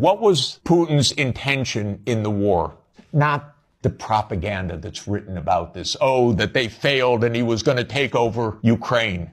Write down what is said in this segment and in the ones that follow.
What was Putin's intention in the war? Not the propaganda that's written about this. Oh, that they failed and he was going to take over Ukraine.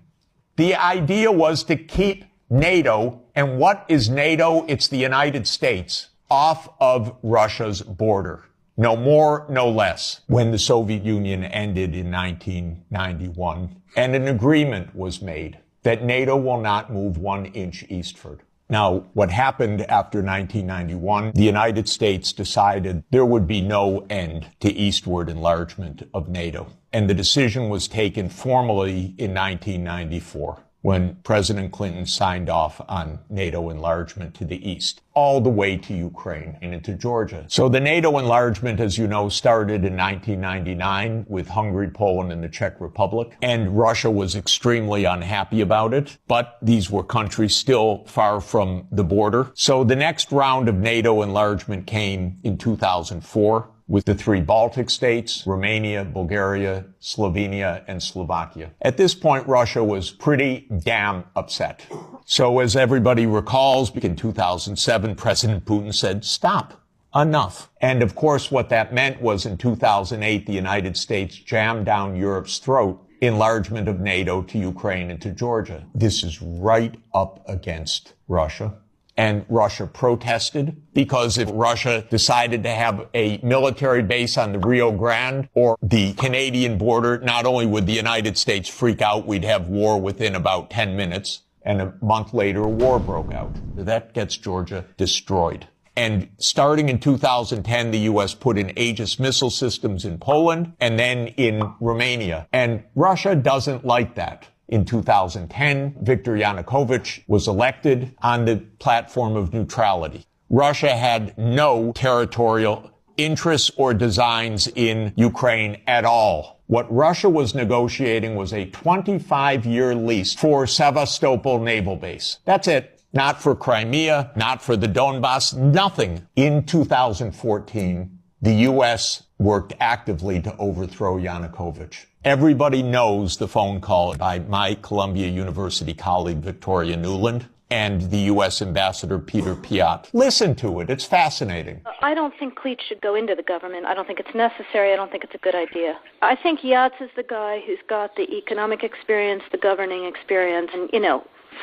The idea was to keep NATO, and what is NATO? It's the United States, off of Russia's border. No more, no less. When the Soviet Union ended in 1991, and an agreement was made that NATO will not move 1 inch eastward. Now, what happened after 1991, the United States decided there would be no end to eastward enlargement of NATO. And the decision was taken formally in 1994, when President Clinton signed off on NATO enlargement to the east, all the way to Ukraine and into Georgia. So the NATO enlargement, as you know, started in 1999 with Hungary, Poland, and the Czech Republic. And Russia was extremely unhappy about it, but these were countries still far from the border. So the next round of NATO enlargement came in 2004. With the 3 Baltic states, Romania, Bulgaria, Slovenia, and Slovakia. At this point, Russia was pretty damn upset. So as everybody recalls, in 2007, President Putin said, stop, enough. And of course, what that meant was in 2008, the United States jammed down Europe's throat enlargement of NATO to Ukraine and to Georgia. This is right up against Russia. And Russia protested, because if Russia decided to have a military base on the Rio Grande or the Canadian border, not only would the United States freak out, we'd have war within about 10 minutes. And a month later, a war broke out. That gets Georgia destroyed. And starting in 2010, the U.S. put in Aegis missile systems in Poland and then in Romania. And Russia doesn't like that. In 2010, Viktor Yanukovych was elected on the platform of neutrality. Russia had no territorial interests or designs in Ukraine at all. What Russia was negotiating was a 25-year lease for Sevastopol Naval Base. That's it. Not for Crimea, not for the Donbass, nothing. In 2014, the U.S. worked actively to overthrow Yanukovych. Everybody knows the phone call by my Columbia University colleague, Victoria Nuland, and the U.S. Ambassador Peter Piot. Listen to it. It's fascinating. I don't think Cleach should go into the government. I don't think it's necessary. I don't think it's a good idea. I think Yats is the guy who's got the economic experience, the governing experience, and,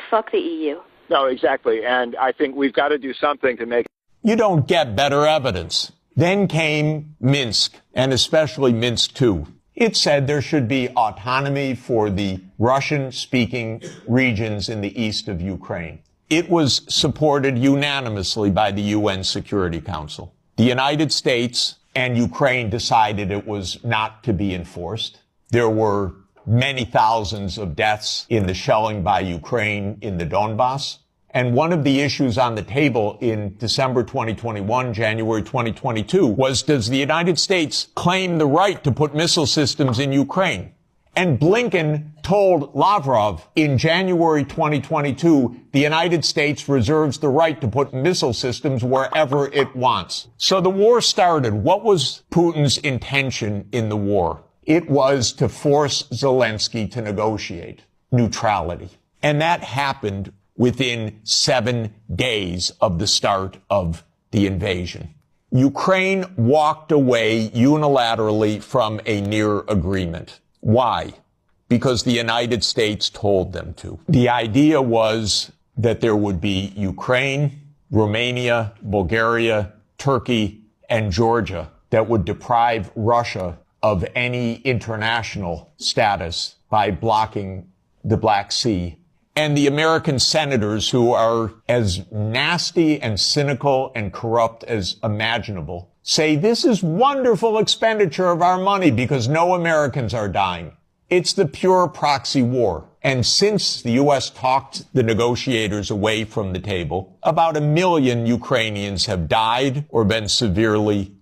fuck the EU. No, exactly. And I think we've got to do something to make... You don't get better evidence. Then came Minsk, and especially Minsk II. It said there should be autonomy for the Russian-speaking regions in the east of Ukraine. It was supported unanimously by the UN Security Council. The United States and Ukraine decided it was not to be enforced. There were many thousands of deaths in the shelling by Ukraine in the Donbass. And one of the issues on the table in December 2021, January 2022, was, does the United States claim the right to put missile systems in Ukraine? And Blinken told Lavrov in January 2022, the United States reserves the right to put missile systems wherever it wants. So the war started. What was Putin's intention in the war? It was to force Zelensky to negotiate neutrality. And that happened within 7 days of the start of the invasion. Ukraine walked away unilaterally from a near agreement. Why? Because the United States told them to. The idea was that there would be Ukraine, Romania, Bulgaria, Turkey, and Georgia that would deprive Russia of any international status by blocking the Black Sea. And the American senators, who are as nasty and cynical and corrupt as imaginable, say this is wonderful expenditure of our money because no Americans are dying. It's the pure proxy war. And since the U.S. talked the negotiators away from the table, about 1 million Ukrainians have died or been severely